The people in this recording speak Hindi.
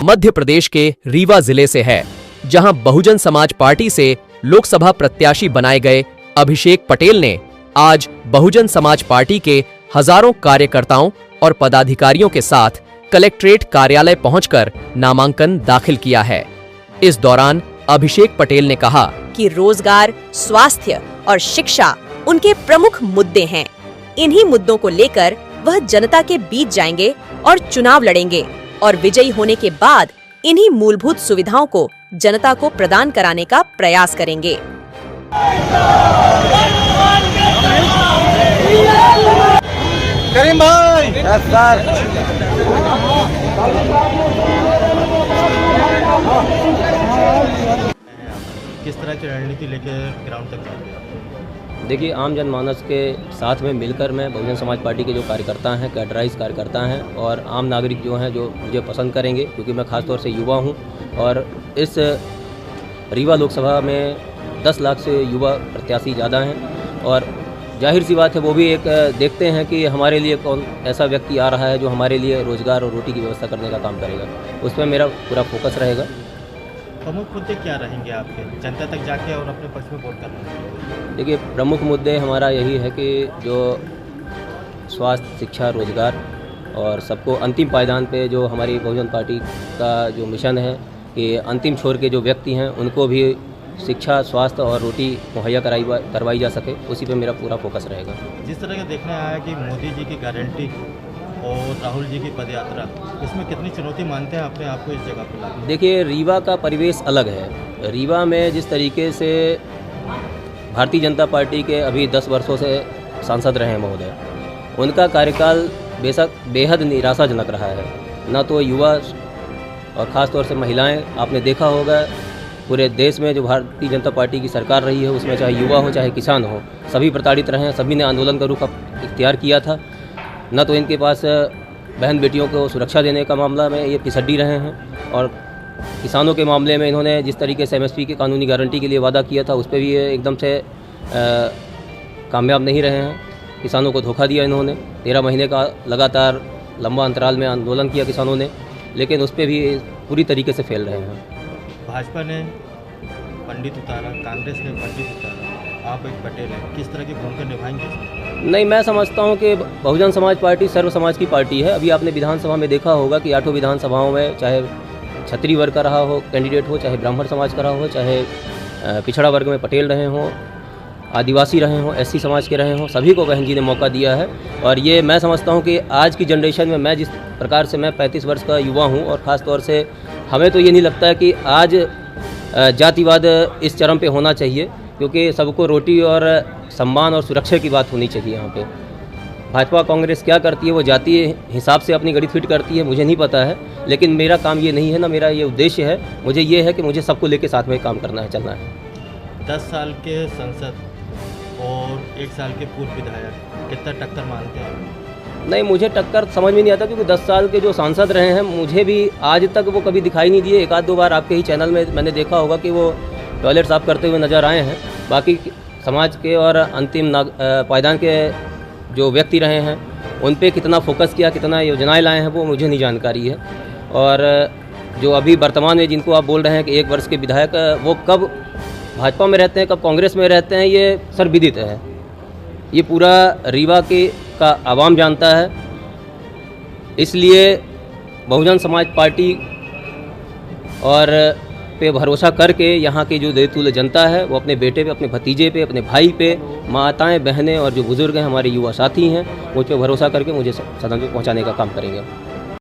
मध्य प्रदेश के रीवा जिले से है, जहां बहुजन समाज पार्टी से लोकसभा प्रत्याशी बनाए गए अभिषेक पटेल ने आज बहुजन समाज पार्टी के हजारों कार्यकर्ताओं और पदाधिकारियों के साथ कलेक्ट्रेट कार्यालय पहुंचकर नामांकन दाखिल किया है। इस दौरान अभिषेक पटेल ने कहा कि रोजगार, स्वास्थ्य और शिक्षा उनके प्रमुख मुद्दे हैं। इन्हीं मुद्दों को लेकर वह जनता के बीच जाएंगे और चुनाव लड़ेंगे और विजयी होने के बाद इन्हीं मूलभूत सुविधाओं को जनता को प्रदान कराने का प्रयास करेंगे। करीम भाई, किस तरह की रणनीति लेकर ग्राउंड तक जाएंगे? देखिए, आम जनमानस के साथ में मिलकर मैं बहुजन समाज पार्टी के जो कार्यकर्ता हैं, कैडराइज कार्यकर्ता हैं और आम नागरिक जो हैं जो मुझे पसंद करेंगे, क्योंकि मैं खासतौर से युवा हूं और इस रीवा लोकसभा में 10 लाख से युवा प्रत्याशी ज़्यादा हैं और जाहिर सी बात है वो भी एक देखते हैं कि हमारे लिए कौन ऐसा व्यक्ति आ रहा है जो हमारे लिए रोज़गार और रोटी की व्यवस्था करने का काम करेगा। उसमें मेरा पूरा फोकस रहेगा। प्रमुख मुद्दे क्या रहेंगे आपके जनता तक जाके और अपने पक्ष में वोट करना? देखिए, प्रमुख मुद्दे हमारा यही है कि जो स्वास्थ्य, शिक्षा, रोजगार और सबको अंतिम पायदान पे जो हमारी बहुजन पार्टी का जो मिशन है कि अंतिम छोर के जो व्यक्ति हैं उनको भी शिक्षा, स्वास्थ्य और रोटी मुहैया करवाई जा सके, उसी पे मेरा पूरा फोकस रहेगा। जिस तरह का देखने आया कि मोदी जी की गारंटी और राहुल जी की पदयात्रा, इसमें कितनी चुनौती मानते हैं अपने आप को इस जगह पर लाने? देखिए, रीवा का परिवेश अलग है। रीवा में जिस तरीके से भारतीय जनता पार्टी के अभी 10 वर्षों से सांसद रहे हैं महोदय, उनका कार्यकाल बेहद निराशाजनक रहा है। न तो युवा और ख़ास तौर से महिलाएं, आपने देखा होगा पूरे देश में जो भारतीय जनता पार्टी की सरकार रही है उसमें चाहे युवा हो चाहे किसान हो, सभी प्रताड़ित रहे हैं, सभी ने आंदोलन का रुख इख्तियार किया था। न तो इनके पास बहन बेटियों को सुरक्षा देने का मामला में ये पिछड़ी रहे हैं और किसानों के मामले में इन्होंने जिस तरीके से MSP की कानूनी गारंटी के लिए वादा किया था उस पर भी ये एकदम से कामयाब नहीं रहे हैं। किसानों को धोखा दिया इन्होंने। 13 महीने का लगातार लंबा अंतराल में आंदोलन किया किसानों ने, लेकिन उस पर भी पूरी तरीके से फेल रहे हैं। भाजपा ने पंडित उतारा, कांग्रेस ने पंडित उतारा, आप एक पटेल हैं, किस तरह की भूमिका निभाएंगे? नहीं, मैं समझता हूं कि बहुजन समाज पार्टी सर्व समाज की पार्टी है। अभी आपने विधानसभा में देखा होगा कि 8 विधानसभाओं में चाहे क्षत्रिय वर्ग का रहा हो कैंडिडेट हो, चाहे ब्राह्मण समाज का रहा हो, चाहे पिछड़ा वर्ग में पटेल रहे हों, आदिवासी रहे हों, SC समाज के रहे हों, सभी को बहन जी ने मौका दिया है। और ये मैं समझता हूँ कि आज की जनरेशन में मैं जिस प्रकार से, मैं 35 वर्ष का युवा हूँ और ख़ास तौर से हमें तो ये नहीं लगता है कि आज जातिवाद इस चरम पे होना चाहिए, क्योंकि सबको रोटी और सम्मान और सुरक्षा की बात होनी चाहिए। यहाँ पे भाजपा कांग्रेस क्या करती है, वो जातीय हिसाब से अपनी गणित फिट करती है, मुझे नहीं पता है, लेकिन मेरा काम ये नहीं है, ना मेरा ये उद्देश्य है। मुझे ये है कि मुझे सबको लेके साथ में काम करना है, चलना है। 10 साल के संसद और 1 साल के पूर्व विधायक, कितना टक्कर मानते हैं? नहीं, मुझे टक्कर समझ में नहीं आता, क्योंकि 10 साल के जो सांसद रहे हैं मुझे भी आज तक वो कभी दिखाई नहीं दिए। 1-2 बार आपके ही चैनल में मैंने देखा होगा कि वो टॉयलेट साफ करते हुए नज़र आए हैं। बाकी समाज के और अंतिम पायदान के जो व्यक्ति रहे हैं उन पे कितना फोकस किया, कितना योजनाएं लाए हैं, वो मुझे नहीं जानकारी है। और जो अभी वर्तमान में जिनको आप बोल रहे हैं कि 1 वर्ष के विधायक, वो कब भाजपा में रहते हैं कब कांग्रेस में रहते हैं, ये सर्वविदित है। ये पूरा रीवा का आवाम जानता है। इसलिए बहुजन समाज पार्टी और पे भरोसा करके यहाँ की जो देतुल जनता है वो अपने बेटे पे, अपने भतीजे पे, अपने भाई पे, माताएं, बहनें और जो बुज़ुर्ग हैं, हमारे युवा साथी हैं, मुझ पे भरोसा करके मुझे सदन पे पहुँचाने का काम करेंगे।